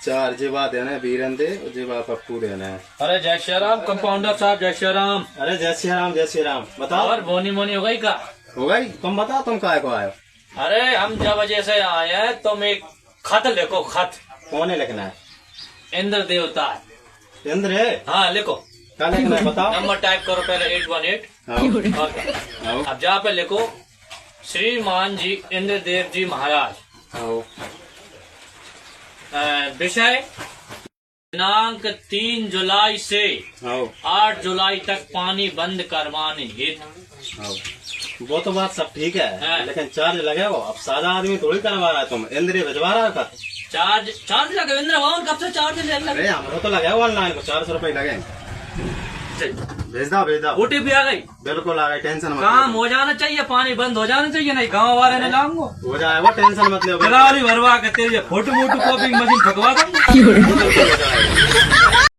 चार जेबा देना बीरन दे जेबा पप्पू देना है। अरे जय श्री राम कंपाउंडर साहब, जय श्री राम। अरे जय श्री राम जय श्री राम। बताओ और बोनी मोनी हो गई का? हो गई। तुम बताओ तुम काय को आयो? अरे हम जब वजह से आए हैं, तुम एक खत लिखो। खत कौन है लिखना है? इंद्र देवता है। इंद्र है? हाँ लिखो। क्या लिखना है बताओ। नंबर टाइप करो पहले 818। आओ, और क्या? आओ, अब जहाँ पे लिखो श्रीमान जी इंद्रदेव जी महाराज। आओ। विषय दिनांक 3 जुलाई से आओ, 8 जुलाई तक पानी बंद करवाने हेतु। आओ। वो तो बात सब ठीक है, हाँ। लेकिन चार्ज लगे हो। अब सादा आदमी थोड़ी करवा रहा है, तुम इंद्र भिजवा रहा है। चार्ज लगे इंद्र भवन कब से चार्ज लगे? अरे हमको तो लगे ऑनलाइन को 400 रुपए लगे। भेज दो। ओटीपी आ गई। बिल्कुल आ गई, टेंशन मत काम लो। हो जाना चाहिए, पानी बंद हो जाना चाहिए, नहीं गाँव वाले ने लाऊंगा। हो जाएगा, टेंशन मत लो। खिलाड़ी भरवा के तेरी फोटो कॉपी मशीन ठकवा दूंगा। बिल्कुल हो जाएगा।